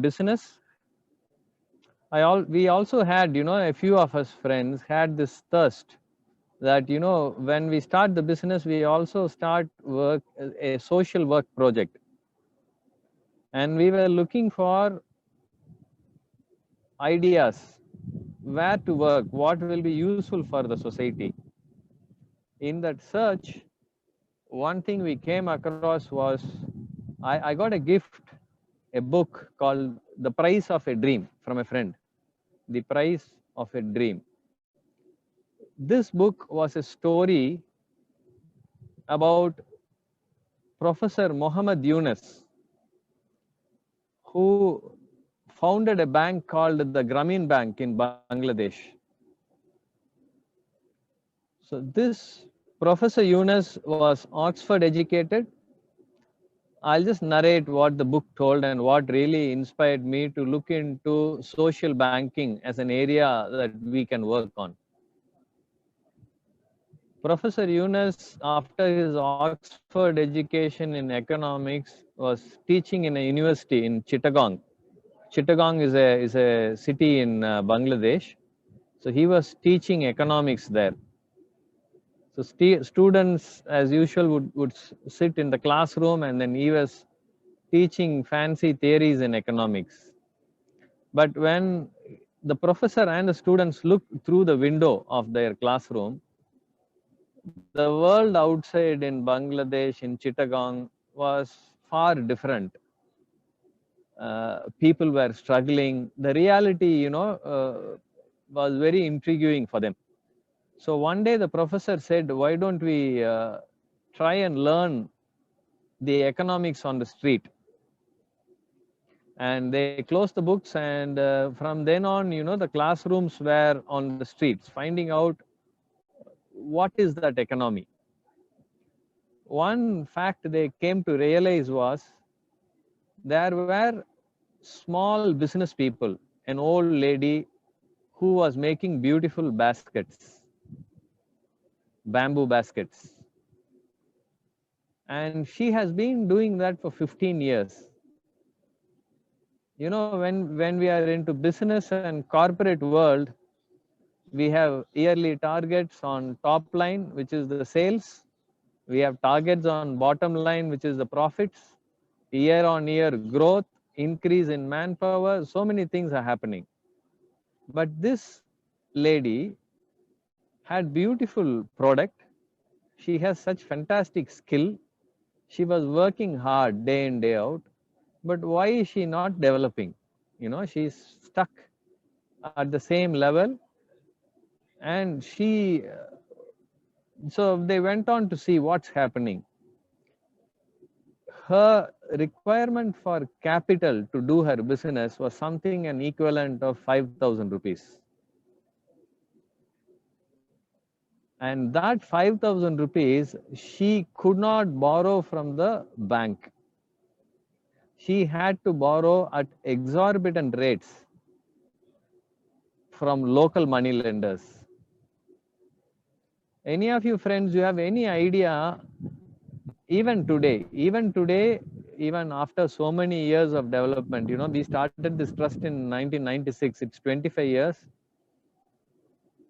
business, we also had, a few of us friends had this thirst that, when we start the business, we also start work, a social work project. And we were looking for ideas, where to work, what will be useful for the society. In that search, one thing we came across was I got a gift, a book called The Price of a Dream from a friend. The Price of a Dream. This book was a story about Professor Muhammad Yunus, who founded a bank called the Grameen Bank in Bangladesh. So this Professor Yunus was Oxford educated. I'll just narrate what the book told and what really inspired me to look into social banking as an area that we can work on. Professor Yunus, after his Oxford education in economics, was teaching in a university in Chittagong. Chittagong is a city in Bangladesh. So he was teaching economics there. So students, as usual, would sit in the classroom, and then he was teaching fancy theories in economics. But when the professor and the students looked through the window of their classroom, the world outside in Bangladesh, in Chittagong, was far different. People were struggling. The reality, was very intriguing for them. So one day the professor said, why don't we try and learn the economics on the street? And they closed the books, and from then on, the classrooms were on the streets, finding out what is that economy. One fact they came to realize was there were small business people, an old lady who was making beautiful baskets, bamboo baskets. And she has been doing that for 15 years. When we are into business and corporate world, we have yearly targets on top line, which is the sales. We have targets on bottom line, which is the profits, year on year growth, increase in manpower. So many things are happening. But this lady had beautiful product. She has such fantastic skill. She was working hard day in, day out. But why is she not developing? She's stuck at the same level. And so they went on to see what's happening. Her requirement for capital to do her business was something an equivalent of 5,000 rupees. And that 5,000 rupees, she could not borrow from the bank. She had to borrow at exorbitant rates from local money lenders. Any of you friends, you have any idea, even today, even after so many years of development, we started this trust in 1996, it's 25 years.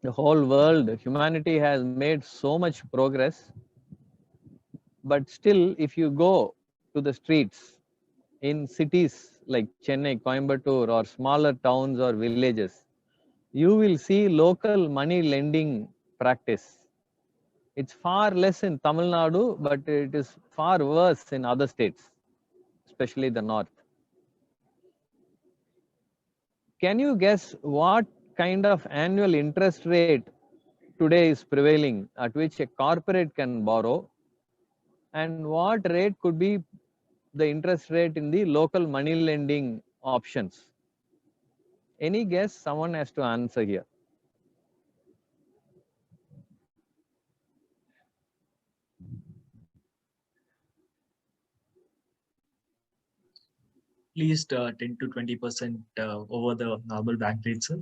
The whole world, humanity has made so much progress. But still, if you go to the streets in cities like Chennai, Coimbatore, or smaller towns or villages, you will see local money lending practice. It's far less in Tamil Nadu, but it is far worse in other states, especially the north. Can you guess what kind of annual interest rate today is prevailing at which a corporate can borrow, and what rate could be the interest rate in the local money lending options? Any guess? Someone has to answer here. At least 10 to 20% over the normal bank rate, sir.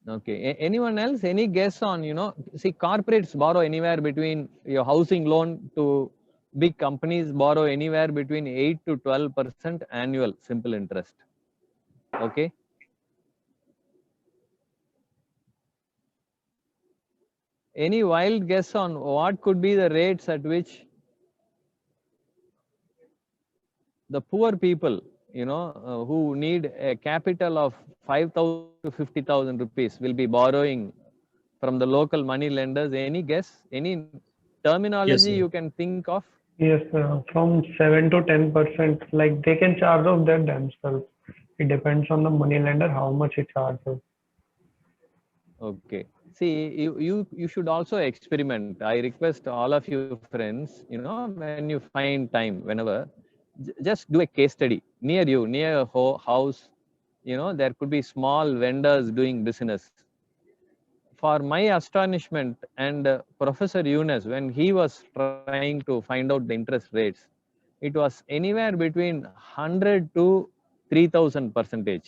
Okay. Anyone else? Any guess on, see, corporates borrow anywhere between your housing loan to Big companies borrow anywhere between 8 to 12% annual simple interest. Okay. Any wild guess on what could be the rates at which the poor people, who need a capital of 5,000 to 50,000 rupees will be borrowing from the local money lenders? Any guess? Any terminology sir. you can think of? Yes, from 7 to 10%. Like they can charge off that themselves. It depends on the money lender how much he charges. Okay. See, you should also experiment. I request all of you friends, when you find time, whenever, just do a case study near you, near a house. There could be small vendors doing business. For my astonishment, and Professor Yunus, when he was trying to find out the interest rates, it was anywhere between 100 to 3,000%.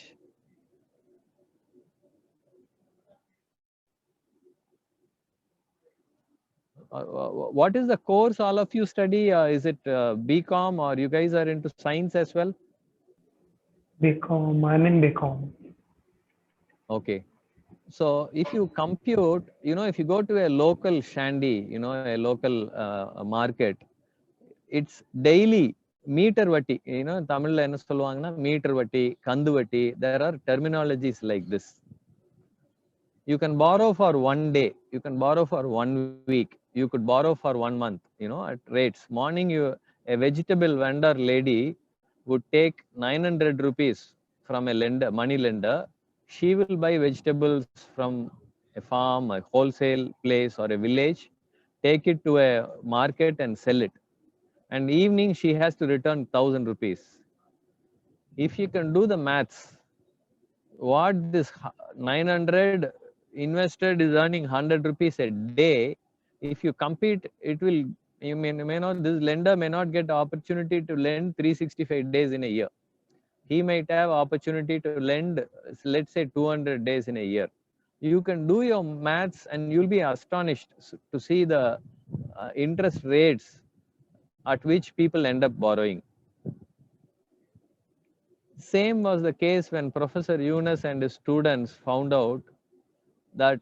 What is the course all of you study? Is it BCom, or you guys are into science as well? BCom, I'm in BCom. Okay. So if you compute, if you go to a local shandy, a local market, it's daily meter vatti, Tamil la enna solluvaanga meter vatti, kandu vatti. There are terminologies like this. You can borrow for 1 day, you can borrow for 1 week, you could borrow for 1 month, at rates. Morning, a vegetable vendor lady would take 900 rupees from a lender, money lender. She will buy vegetables from a farm, a wholesale place, or a village, take it to a market and sell it. And evening she has to return 1,000 rupees. If you can do the maths, what this 900 invested is earning 100 rupees a day. If you compete, it will, you may not, this lender may not get opportunity to lend 365 days in a year. He might have opportunity to lend, let's say, 200 days in a year. You can do your maths and you'll be astonished to see the interest rates at which people end up borrowing. Same was the case when Professor Yunus and his students found out that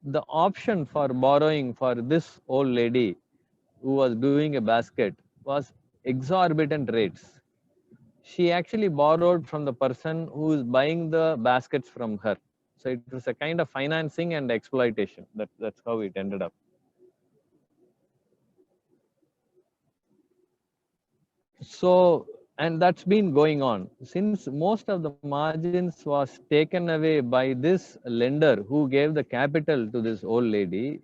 the option for borrowing for this old lady who was doing a basket was exorbitant rates. She actually borrowed from the person who is buying the baskets from her. So it was a kind of financing and exploitation. That's how it ended up. So, and that's been going on since most of the margins was taken away by this lender who gave the capital to this old lady.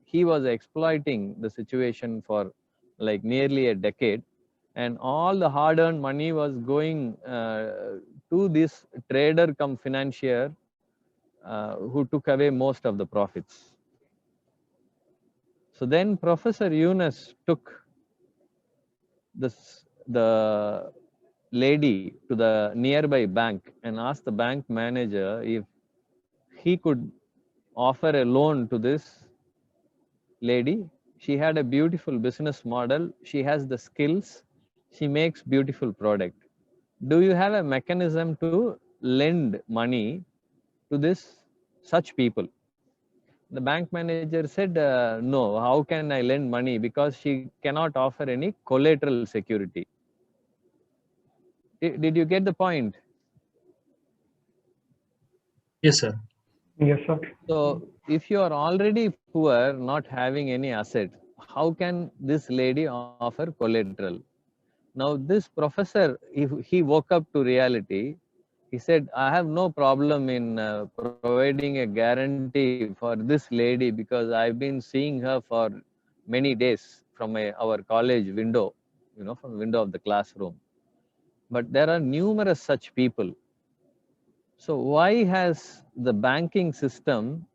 He was exploiting the situation for like nearly a decade, and all the hard-earned money was going to this trader cum financier who took away most of the profits. So then Professor Yunus took the lady to the nearby bank and asked the bank manager if he could offer a loan to this lady. She had a beautiful business model. She has the skills. She makes beautiful product. Do you have a mechanism to lend money to such people? The bank manager said, no, how can I lend money? Because she cannot offer any collateral security. Did you get the point? Yes, sir. Yes, sir. So if you are already poor, not having any asset, how can this lady offer collateral? Now this professor, if he woke up to reality, he said, I have no problem in providing a guarantee for this lady because I've been seeing her for many days from our college window, from the window of the classroom. But there are numerous such people. So why has the banking system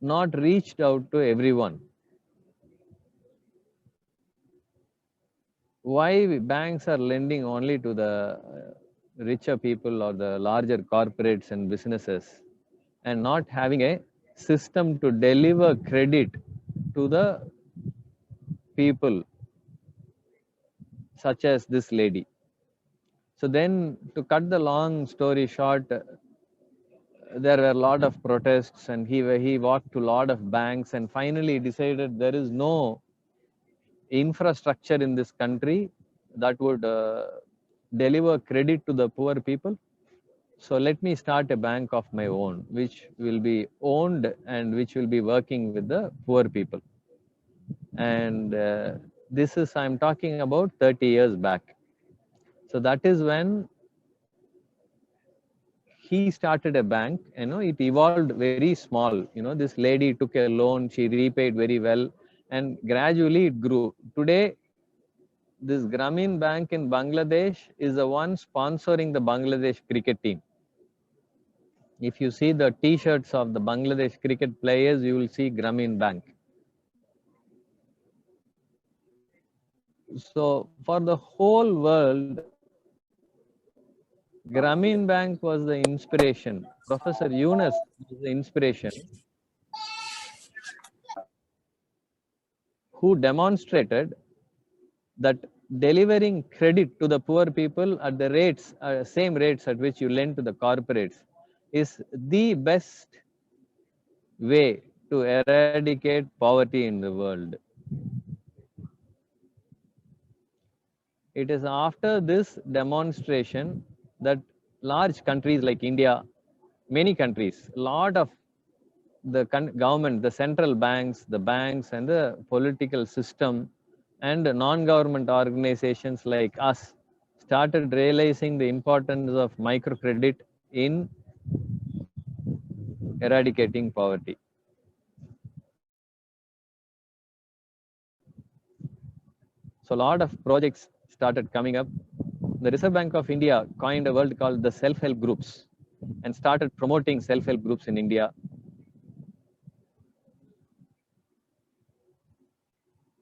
not reached out to everyone? Why banks are lending only to the richer people or the larger corporates and businesses, and not having a system to deliver credit to the people such as this lady. So then, to cut the long story short, there were a lot of protests, and he walked to a lot of banks, and finally decided there is no infrastructure in this country that would deliver credit to the poor people. So let me start a bank of my own, which will be owned and which will be working with the poor people. And this is, I'm talking about 30 years back. So that is when he started a bank. It evolved very small. This lady took a loan, she repaid very well, and gradually it grew. Today, this Grameen Bank in Bangladesh is the one sponsoring the Bangladesh cricket team. If you see the t-shirts of the Bangladesh cricket players, you will see Grameen Bank. So for the whole world, Grameen Bank was the inspiration. Professor Yunus was the inspiration, who demonstrated that delivering credit to the poor people at the rates, same rates at which you lend to the corporates, is the best way to eradicate poverty in the world. It is after this demonstration that large countries like India, many countries, a lot of the government, the central banks, the banks, and the political system, and non-government organizations like us started realizing the importance of microcredit in eradicating poverty. So a lot of projects started coming up. The Reserve Bank of India coined a word called the self-help groups and started promoting self-help groups in India.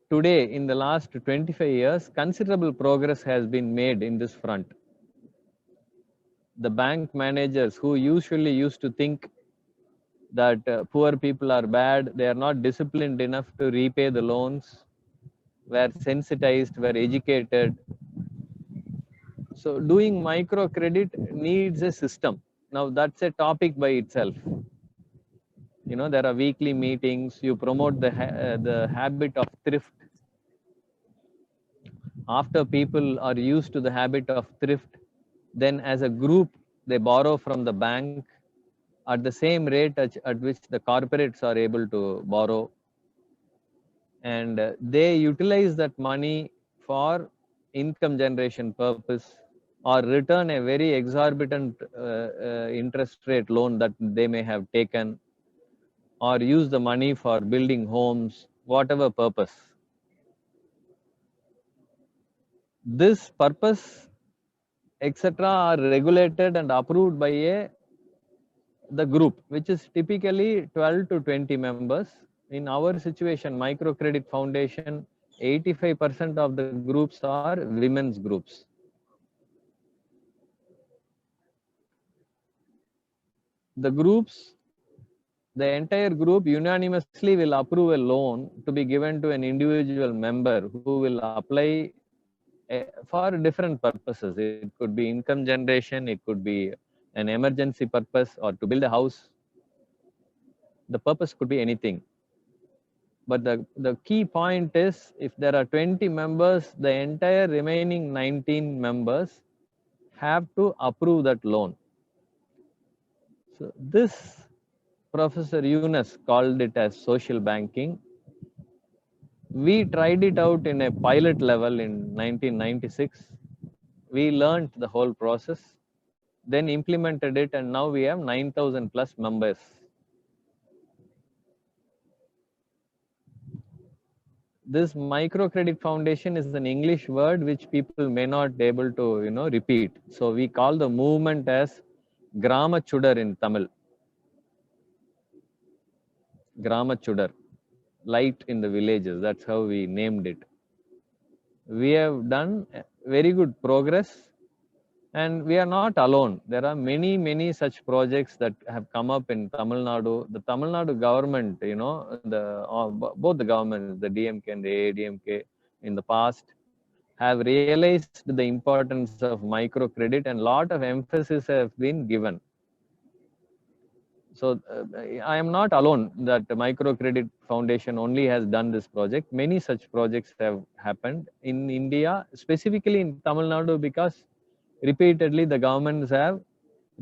Today, in the last 25 years, considerable progress has been made in this front. The bank managers who usually used to think that poor people are bad, they are not disciplined enough to repay the loans, were sensitized, were educated. So doing microcredit needs a system. Now that's a topic by itself. There are weekly meetings, you promote the habit of thrift. After people are used to the habit of thrift, then as a group, they borrow from the bank at the same rate at which the corporates are able to borrow. And they utilize that money for income generation purpose, or return a very exorbitant interest rate loan that they may have taken, or use the money for building homes, whatever purpose. This purpose, etc., are regulated and approved by the group, which is typically 12 to 20 members. In our situation, Microcredit Foundation, 85% of the groups are women's groups. The groups, the entire group unanimously will approve a loan to be given to an individual member who will apply for different purposes. It could be income generation, it could be an emergency purpose, or to build a house. The purpose could be anything. But the key point is, if there are 20 members, the entire remaining 19 members have to approve that loan. So this, Professor Yunus called it as social banking. We tried it out in a pilot level in 1996. We learned the whole process, then implemented it, and now we have 9,000 plus members. This Microcredit Foundation is an English word which people may not be able to repeat. So we call the movement as Grama Chudar in Tamil. Grama Chudar, light in the villages. That's how we named it. We have done very good progress, and we are not alone. There are many such projects that have come up in Tamil Nadu. The Tamil Nadu government, both the governments, the DMK and the ADMK in the past, have realized the importance of microcredit, and lot of emphasis have been given. So I am not alone that the Microcredit Foundation only has done this project. Many such projects have happened in India, specifically in Tamil Nadu, because repeatedly the governments have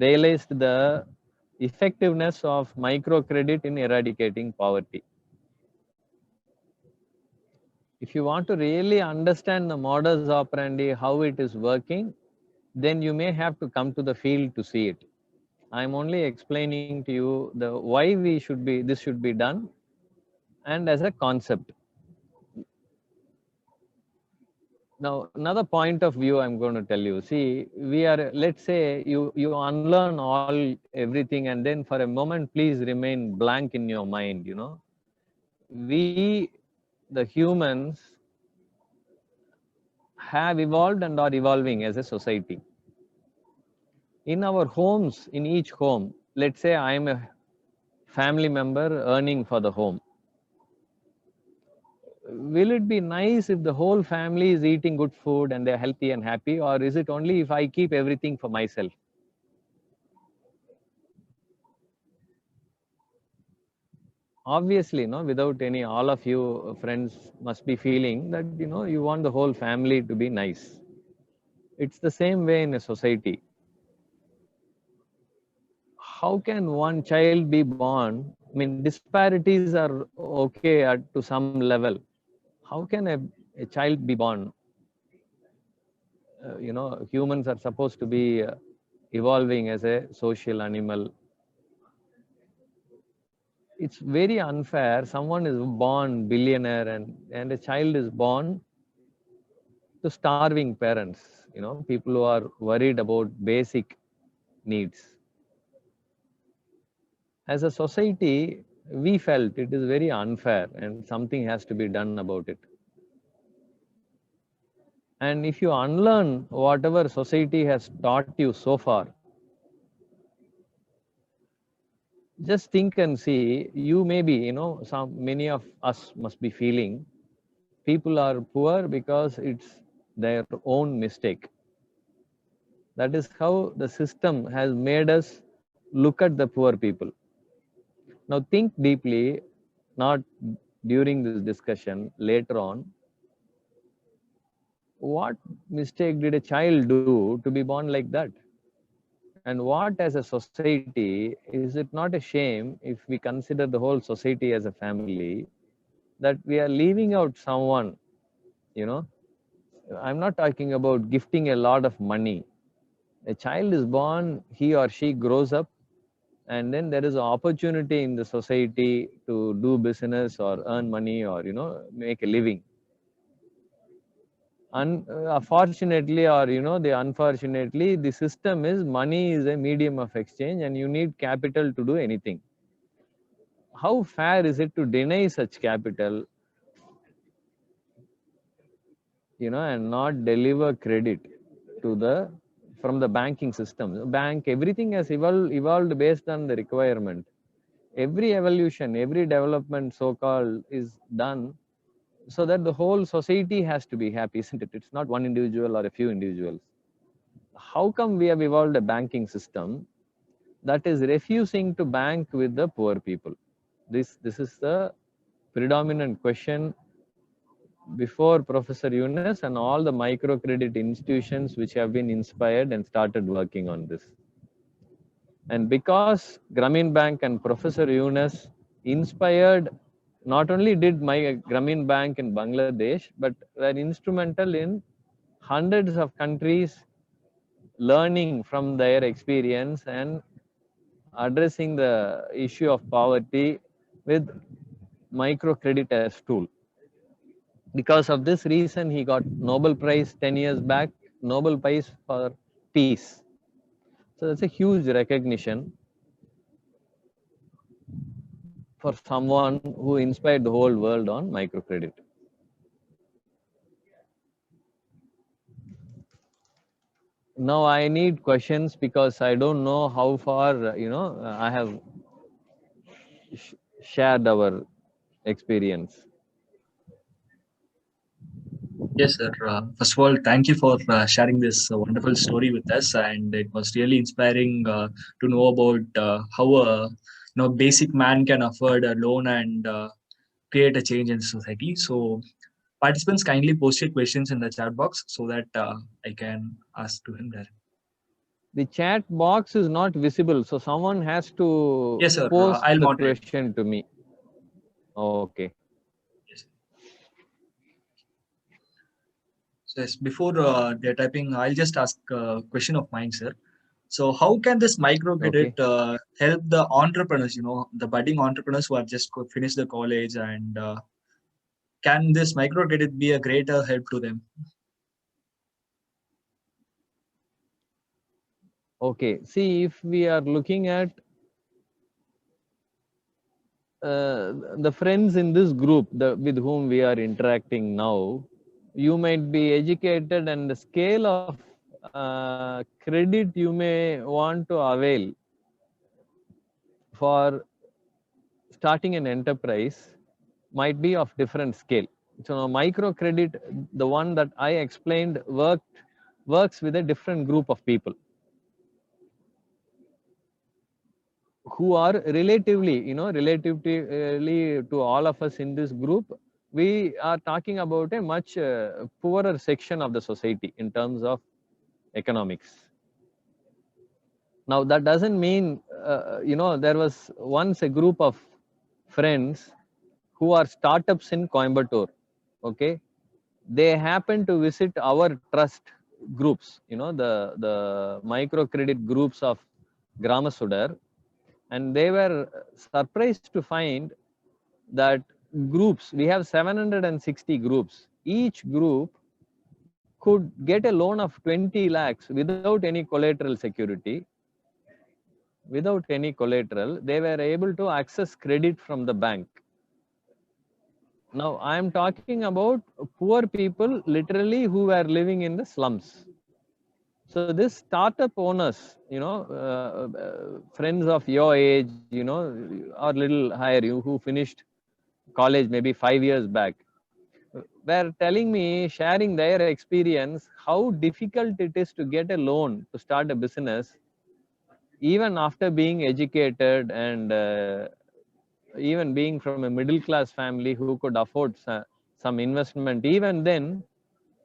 realized the effectiveness of microcredit in eradicating poverty. If you want to really understand the modus operandi, how it is working, then you may have to come to the field to see it. I'm only explaining to you the why this should be done, and as a concept. Now, another point of view I'm going to tell you. See, let's say you unlearn everything, and then for a moment, please remain blank in your mind. We, the humans, have evolved and are evolving as a society. In our homes, in each home, let's say I am a family member earning for the home. Will it be nice if the whole family is eating good food and they're healthy and happy, or is it only if I keep everything for myself? Obviously, no, without any, all of you friends must be feeling that, you want the whole family to be nice. It's the same way in a society. How can one child be born? I mean, disparities are okay to some level. How can a child be born? Humans are supposed to be evolving as a social animal. It's very unfair. Someone is born billionaire and a child is born to starving parents, people who are worried about basic needs. As a society, we felt it is very unfair and something has to be done about it. And if you unlearn whatever society has taught you so far, just think and see, you may be, many of us must be feeling people are poor because it's their own mistake. That is how the system has made us look at the poor people. Now think deeply, not during this discussion, later on. What mistake did a child do to be born like that? And what, as a society, is it not a shame if we consider the whole society as a family, that we are leaving out someone, I'm not talking about gifting a lot of money. A child is born, he or she grows up, and then there is an opportunity in the society to do business or earn money or, make a living. Unfortunately, or unfortunately, the system is money is a medium of exchange and you need capital to do anything. How fair is it to deny such capital, and not deliver credit from the banking system? Everything has evolved based on the requirement. Every evolution, every development so-called is done so that the whole society has to be happy, isn't it? It's not one individual or a few individuals. How come we have evolved a banking system that is refusing to bank with the poor people? This is the predominant question before Professor Yunus and all the microcredit institutions which have been inspired and started working on this. And because Grameen Bank and Professor Yunus inspired, not only did my Grameen Bank in Bangladesh, but were instrumental in hundreds of countries learning from their experience and addressing the issue of poverty with microcredit as tool. Because of this reason, he got Nobel Prize 10 years back, Nobel Prize for Peace. So that's a huge recognition for someone who inspired the whole world on microcredit. Now I need questions because I don't know how far, I have shared our experience. Yes, sir. First of all, thank you for sharing this wonderful story with us, and it was really inspiring to know about how a basic man can afford a loan and create a change in society. So, participants kindly post your questions in the chat box so that I can ask to him there. The chat box is not visible, so someone has to Yes, sir. post I'll the moderate. question to me. Okay. Yes. So, yes, before they're typing, I'll just ask a question of mine, sir. So, how can this microcredit Okay. help the entrepreneurs? The budding entrepreneurs who are just finished the college, and can this microcredit be a greater help to them? Okay. See, if we are looking at the friends in this group with whom we are interacting now, you might be educated, and the scale of credit you may want to avail for starting an enterprise might be of different scale. So microcredit, the one that I explained, works with a different group of people who are relatively to all of us in this group, we are talking about a much poorer section of the society in terms of economics. Now, that doesn't mean, there was once a group of friends who are startups in Coimbatore. Okay. They happen to visit our trust groups, the microcredit groups of Gramasudar, and they were surprised to find that we have 760 groups. Each group could get a loan of 20 lakhs without any collateral security. Without any collateral, they were able to access credit from the bank. Now, I am talking about poor people, literally, who were living in the slums. So this startup owners, friends of your age, or little higher, you who finished college maybe 5 years back, were telling me, sharing their experience, how difficult it is to get a loan to start a business, even after being educated and even being from a middle class family who could afford some investment. Even then,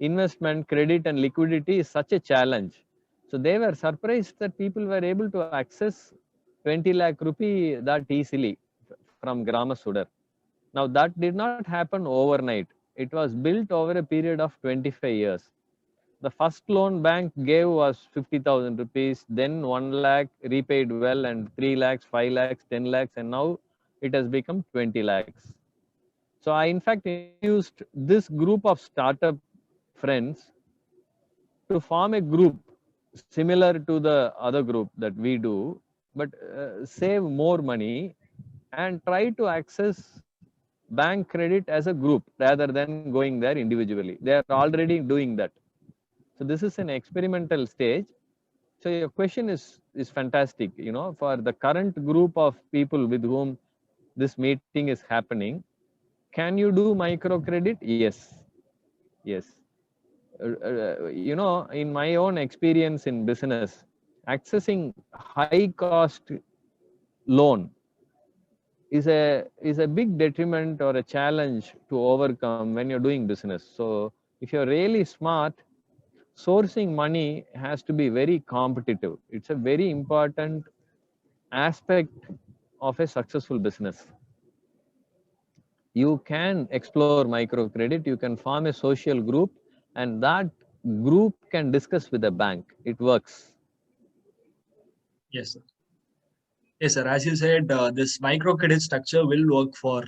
investment, credit, and liquidity is such a challenge. So they were surprised that people were able to access 20 lakh rupee that easily from Gramasudar. Now, that did not happen overnight. It was built over a period of 25 years. The first loan bank gave was 50,000 rupees, then 1 lakh repaid well, and 3 lakhs, 5 lakhs, 10 lakhs, and now it has become 20 lakhs. So I, in fact, introduced this group of startup friends to form a group similar to the other group that we do, but save more money and try to access bank credit as a group rather than going there individually. They are already doing that. So this is an experimental stage. So your question is fantastic. For the current group of people with whom this meeting is happening, can you do microcredit? Yes, yes. In my own experience in business, accessing high cost loan is a big detriment or a challenge to overcome when you're doing business. So if you're really smart, sourcing money has to be very competitive. It's a very important aspect of a successful business. You can explore microcredit, you can form a social group, and that group can discuss with the bank. It works. Yes, sir. Yes, sir. As you said, this microcredit structure will work for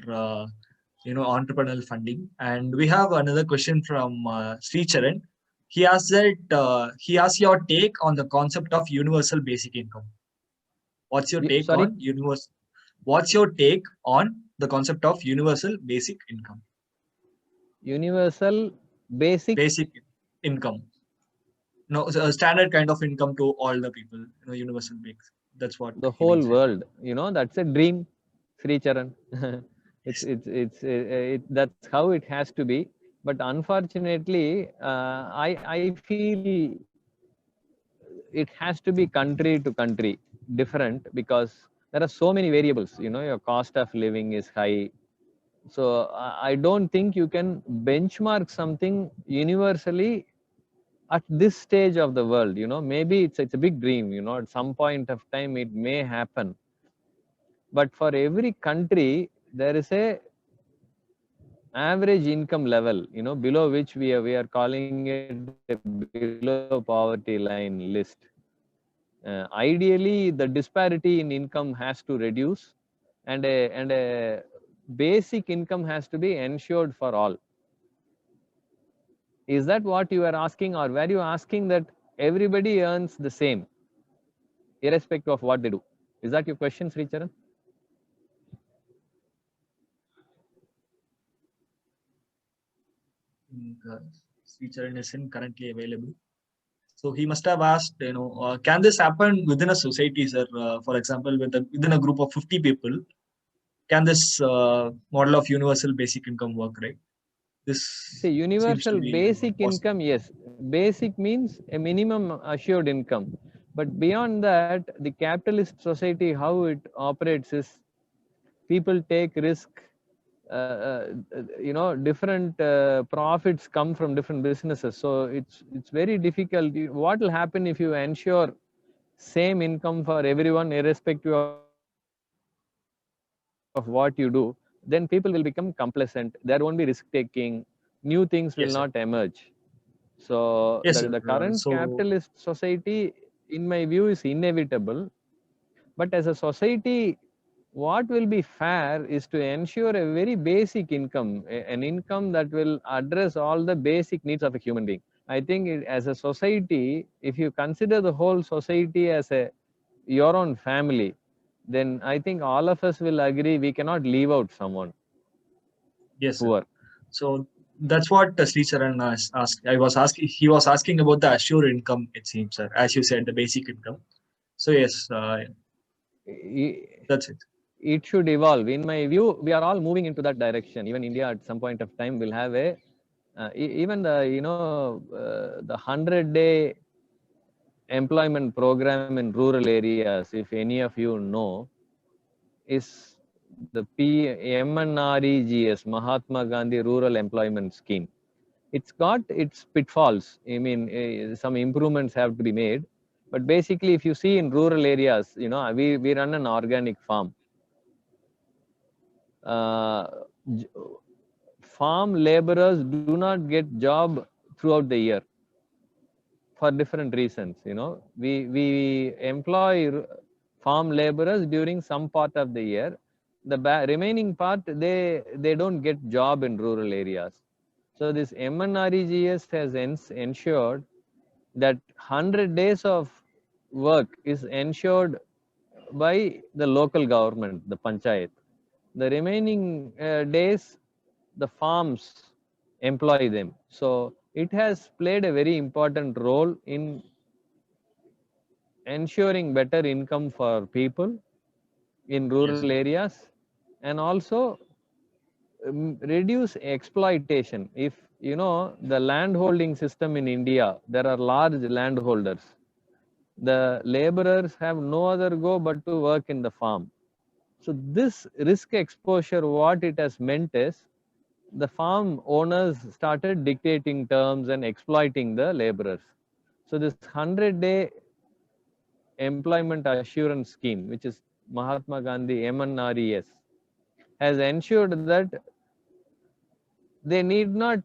entrepreneurial funding. And we have another question from Sri Charan. He asks your take on the concept of universal basic income. What's your take Sorry, on universal? What's your take on the concept of universal basic income? universal basic. Basic income. No, so a standard kind of income to all the people. Universal basic. That's what The he whole means. world, that's a dream, Sri Charan. It's Yes. it's it's it, that's how it has to be. But unfortunately, I feel it has to be country to country different, because there are so many variables. Your cost of living is high. So I don't think you can benchmark something universally at this stage of the world. Maybe it's a big dream. At some point of time it may happen, but for every country there is a average income level, below which we are calling it a below poverty line list. Ideally the disparity in income has to reduce, and a basic income has to be ensured for all. Is that what you are asking, or were you asking that everybody earns the same irrespective of what they do? Is that your question, Sri Charan? Sri Charan isn't currently available. So he must have asked, can this happen within a society, sir? For example, within a group of 50 people, can this model of universal basic income work, right? This See, seems to universal be basic possible. income, yes. Basic means a minimum assured income. But beyond that, the capitalist society, how it operates is people take risk. Different profits come from different businesses. So it's very difficult. What will happen if you ensure same income for everyone, irrespective of what you do? Then people will become complacent. There won't be risk taking. New things will Yes, sir. not emerge. So Yes, the sir. current capitalist society, in my view, is inevitable. But as a society, what will be fair is to ensure a very basic income, an income that will address all the basic needs of a human being. I think as a society, if you consider the whole society as your own family, then I think all of us will agree we cannot leave out someone Yes, sir. poor. So that's what Sri Charan asked. He was asking about the assured income, it seems, sir. As you said, the basic income. So yes, that's it. It should evolve. In my view, we are all moving into that direction. Even India, at some point of time, will have even the 100-day employment program in rural areas. If any of you know, is the MNREGS, Mahatma Gandhi Rural Employment Scheme. It's got its pitfalls. I mean, some improvements have to be made. But basically, if you see in rural areas, we run an organic farm. Farm laborers do not get job throughout the year for different reasons. We employ farm laborers during some part of the year. The remaining part, they don't get job in rural areas. So this MNREGS has ensured that 100 days of work is ensured by the local government, the panchayat. The remaining days, the farms employ them. So it has played a very important role in ensuring better income for people in Yes, rural sir. areas, and also reduce exploitation. If the land holding system in India, there are large landholders. The laborers have no other go but to work in the farm. So this risk exposure, what it has meant is the farm owners started dictating terms and exploiting the laborers. So this 100-day employment assurance scheme, which is Mahatma Gandhi MNRES, has ensured that they need not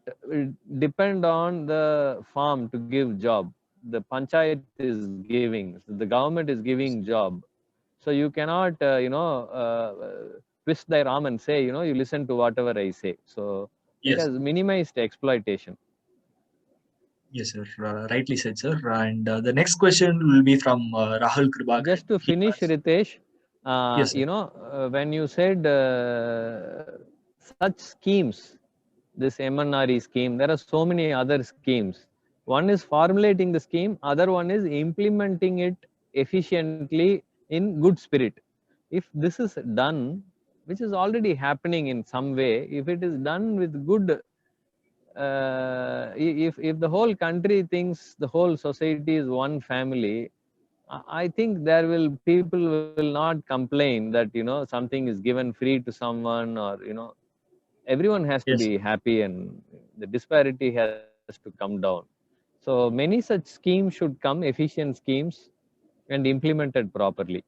depend on the farm to give job. The panchayat is giving, the government is giving job. So you cannot, twist their arm and say, you listen to whatever I say. So it Yes, has minimized exploitation. yes, sir. Rightly said, sir. And the next question will be from Rahul Kribakar. Just to He finish, asked, Ritesh, yes, sir. when you said such schemes, this MNRE scheme, there are so many other schemes. One is formulating the scheme, other one is implementing it efficiently in good spirit. If this is done, which is already happening in some way, if it is done with good if the whole country thinks the whole society is one family, I think there will people will not complain that something is given free to someone, or everyone has to Yes. be happy, and the disparity has to come down. So many such schemes should come, efficient schemes, and implemented properly.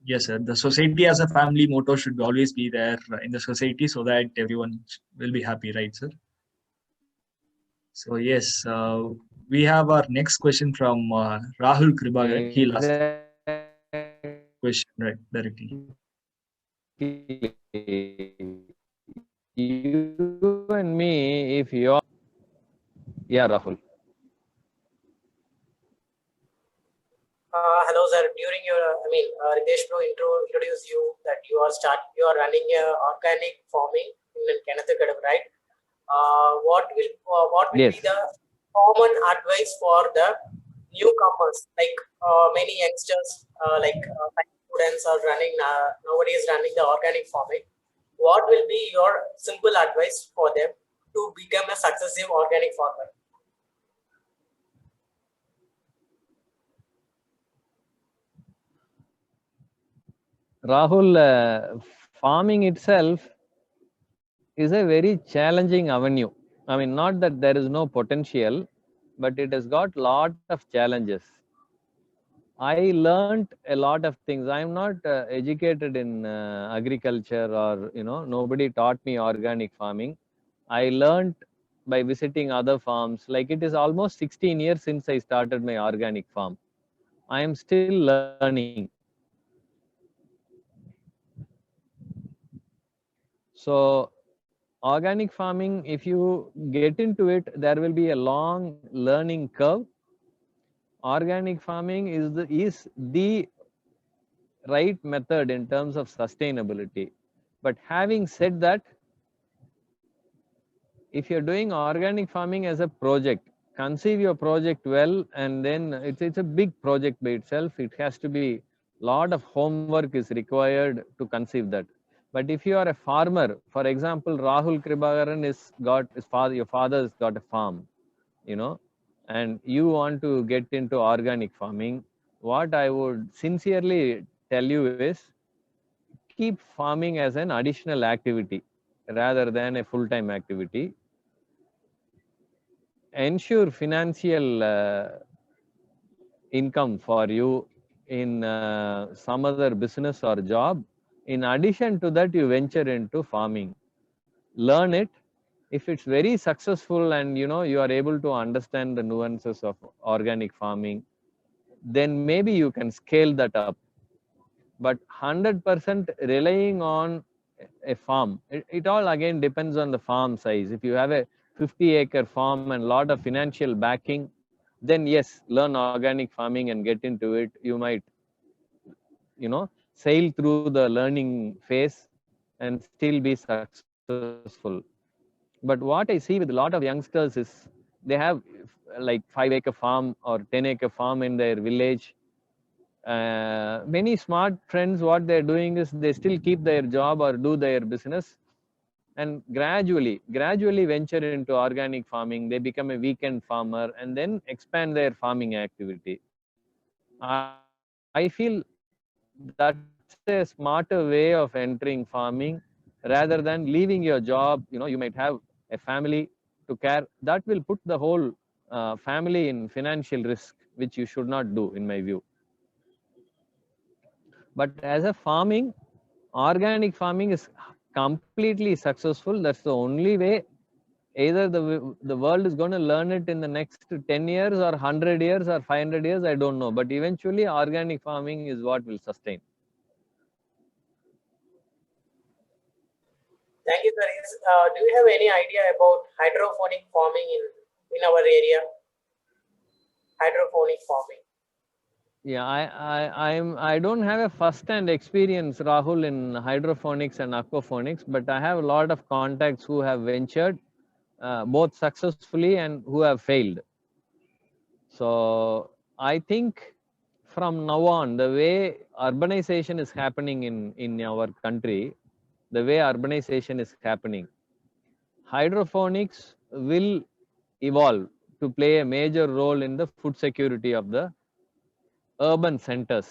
Yes, sir. The society as a family motto should always be there in the society so that everyone will be happy, right, sir? So yes, we have our next question from Rahul Kribagaran. He'll ask question right directly. You and me, if you're, yeah, Rahul. Hello, sir. During your, Ritesh Bro introduced you that you are running a organic farming in Kennethakadu, right? What will Yes. be the common advice for the newcomers, like many youngsters, students are running nowadays running the organic farming? What will be your simple advice for them to become a successful organic farmer? Rahul, farming itself is a very challenging avenue. I mean, not that there is no potential, but it has got lot of challenges. I learned a lot of things. I am not educated in agriculture, or nobody taught me organic farming. I learned by visiting other farms. Like, it is almost 16 years since I started my organic farm. I am still learning. So organic farming, if you get into it, there will be a long learning curve. Organic farming is the right method in terms of sustainability. But having said that, if you're doing organic farming as a project, conceive your project well, and then it's a big project by itself. It has to be, lot of homework is required to conceive that. But if you are a farmer, for example, Rahul Kribagaran your father's got a farm, and you want to get into organic farming, what I would sincerely tell you is, keep farming as an additional activity rather than a full-time activity. Ensure financial income for you in some other business or job. In addition to that, you venture into farming. Learn it. If it's very successful and you are able to understand the nuances of organic farming, then maybe you can scale that up. But 100% relying on a farm, it all again depends on the farm size. If you have a 50-acre farm and a lot of financial backing, then yes, learn organic farming and get into it. You might sail through the learning phase and still be successful. But what I see with a lot of youngsters is, they have like 5-acre farm or 10-acre farm in their village. Many smart friends, what they're doing is, they still keep their job or do their business, and gradually venture into organic farming. They become a weekend farmer and then expand their farming activity. I feel that's a smarter way of entering farming, rather than leaving your job. You might have a family to care. That will put the whole family in financial risk, which you should not do, in my view. But as a farming, organic farming is completely successful. That's the only way. Either the world is going to learn it in the next 10 years or 100 years or 500 years, I don't know. But eventually, organic farming is what will sustain. Thank you, sir. Do you have any idea about hydroponic farming in our area? Hydroponic farming. Yeah, I don't have a first-hand experience, Rahul, in hydroponics and aquaponics, but I have a lot of contacts who have ventured both successfully and who have failed. So I think from now on, the way urbanization is happening in our country, the way urbanization is happening, hydroponics will evolve to play a major role in the food security of the urban centers.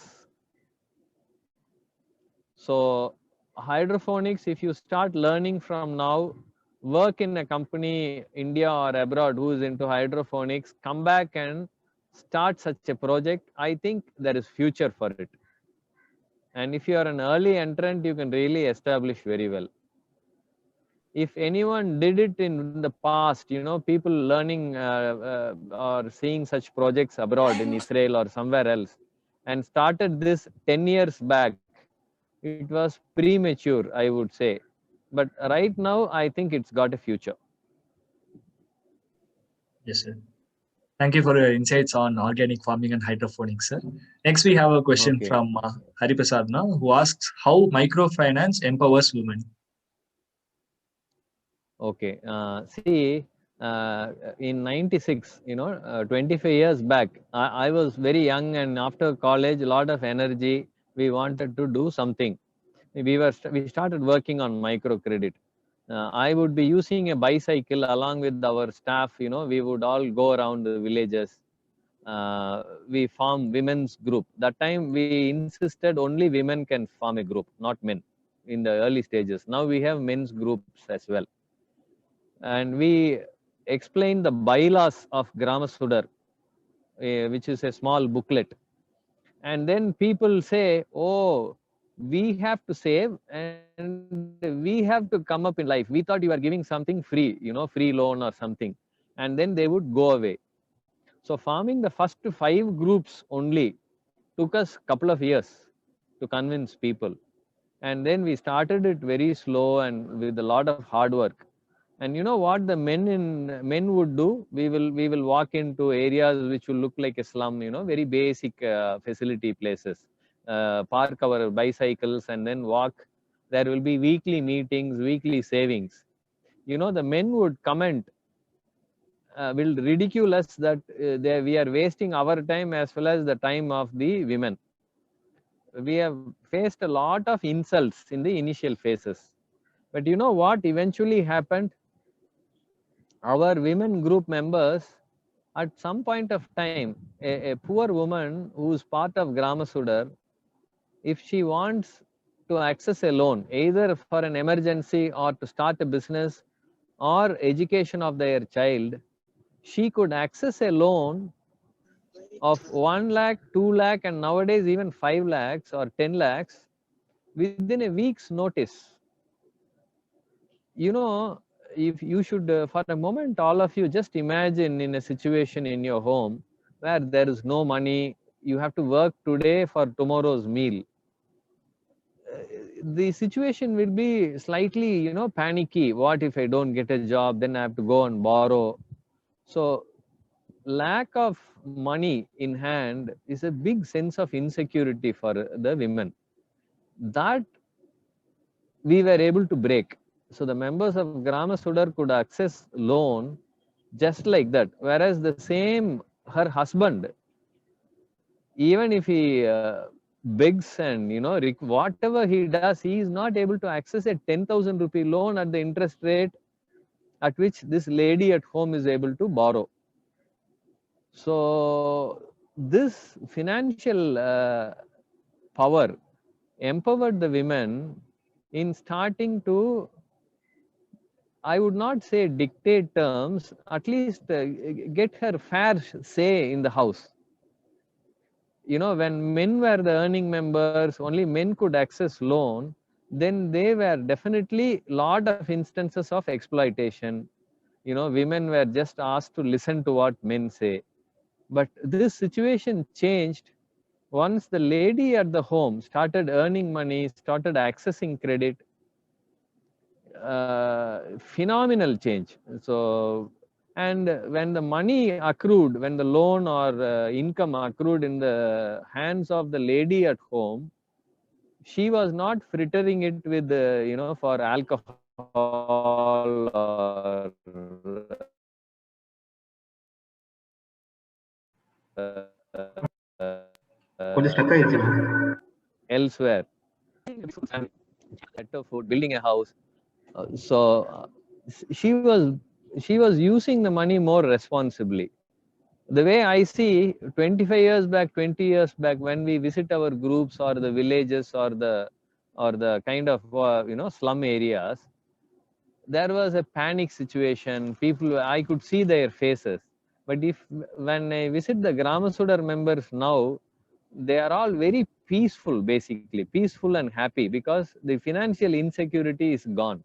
So hydroponics, if you start learning from now, work in a company, India or abroad, who is into hydroponics, come back and start such a project, I think there is future for it. And if you are an early entrant, you can really establish very well. If anyone did it in the past, you know, people learning or seeing such projects abroad in Israel or somewhere else, and started this 10 years back, it was premature, I would say. But right now, I think it's got a future. Yes, sir. Thank you for your insights on organic farming and hydroponics, sir. Next, we have a question Okay. from Hariprasad now, who asks how microfinance empowers women. Okay. See, in 96, 25 years back, I was very young, and after college, a lot of energy. We wanted to do something. We started working on microcredit. I would be using a bicycle along with our staff. We would all go around the villages. We form women's group. That time we insisted only women can form a group, not men, in the early stages. Now we have men's groups as well. And we explain the bylaws of Grama Sudar, which is a small booklet. And then people say, oh, we have to save and we have to come up in life. We thought you are giving something free, free loan or something. And then they would go away. So forming the first 5 groups only took us a couple of years to convince people. And then we started it very slow and with a lot of hard work. And you know what the men would do? We will walk into areas which will look like a slum, very basic facility places. Park our bicycles and then walk. There will be weekly meetings, weekly savings. The men would comment, will ridicule us that we are wasting our time as well as the time of the women. We have faced a lot of insults in the initial phases. But you know what eventually happened? Our women group members, at some point of time, a poor woman who is part of Grama Sudar, if she wants to access a loan, either for an emergency or to start a business or education of their child, she could access a loan of 1 lakh, 2 lakh, and nowadays even 5 lakhs or 10 lakhs within a week's notice. If you should, for a moment, all of you just imagine in a situation in your home where there is no money, you have to work today for tomorrow's meal. The situation will be slightly, panicky. What if I don't get a job? Then I have to go and borrow. So lack of money in hand is a big sense of insecurity for the women. That we were able to break. So the members of Grama Sudar could access loan just like that. Whereas the same, her husband, even if he begs and, whatever he does, he is not able to access a 10,000 rupee loan at the interest rate at which this lady at home is able to borrow. So this financial power empowered the women in starting to, I would not say dictate terms, at least get her fair say in the house. When men were the earning members, only men could access loan, then they were definitely lot of instances of exploitation. Women were just asked to listen to what men say. But this situation changed once the lady at the home started earning money, started accessing credit. Phenomenal change. So, and when the money accrued, when the loan or income accrued in the hands of the lady at home, she was not frittering it with, for alcohol or elsewhere. Better food, building a house. So she was using the money more responsibly. The way I see, 25 years back, 20 years back, when we visit our groups or the villages or the kind of slum areas, there was a panic situation. People, I could see their faces. But when I visit the Grama Sudar members now, they are all very peaceful, basically peaceful and happy, because the financial insecurity is gone,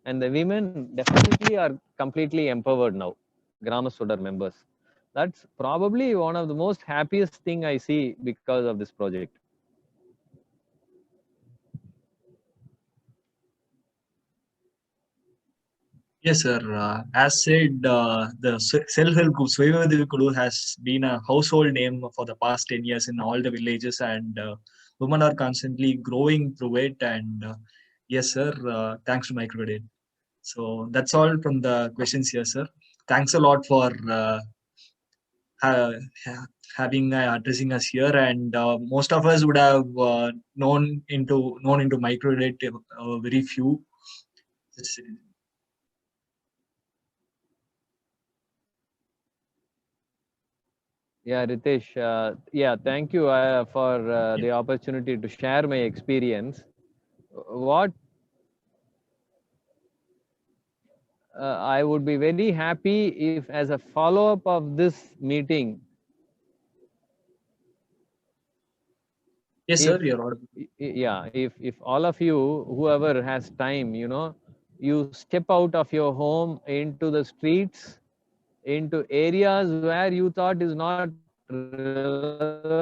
and the women definitely are completely empowered now. Grama Sudar members, that's probably one of the most happiest thing I see because of this project. Yes, sir. As said, the self-help group, Swayamvir Kulu, has been a household name for the past 10 years in all the villages, and women are constantly growing through it. And yes, sir, thanks to microcredit. So that's all from the questions here, sir. Thanks a lot for having addressing us here, and most of us would have known into microcredit very few. Yeah, Ritesh, yeah, thank you for the opportunity to share my experience. What I would be very happy if, as a follow-up of this meeting, Yes, sir, you're audible. Yeah, if all of you, whoever has time, you step out of your home into the streets, into areas where you thought is not relevant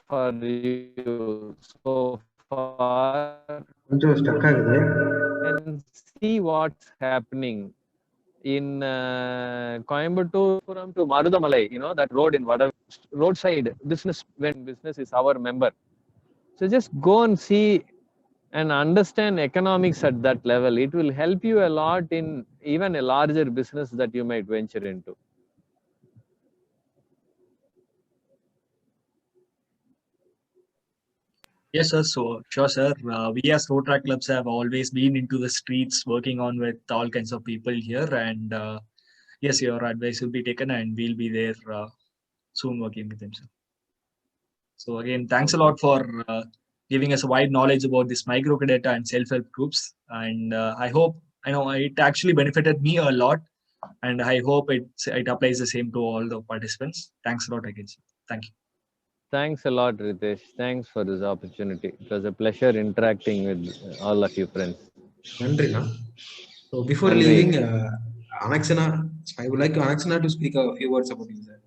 for you so far, and see what's happening in Coimbatore to Marudamalai, that road in Vada, roadside business, when business is our member. So just go and see and understand economics at that level. It will help you a lot in even a larger business that you might venture into. Yes, sir. So, sure, sir. We as Road Track Clubs have always been into the streets working on with all kinds of people here. And yes, your advice will be taken and we'll be there soon working with them, sir. So, again, thanks a lot for giving us a wide knowledge about this microcredit and self-help groups. And I know it actually benefited me a lot. And I hope it applies the same to all the participants. Thanks a lot again, sir. Thank you. Thanks a lot, Ritesh. Thanks for this opportunity. It was a pleasure interacting with all of you friends. Nandrina. So before Nandri. leaving, Anaxana, I would like Anaxana to speak a few words about you, sir.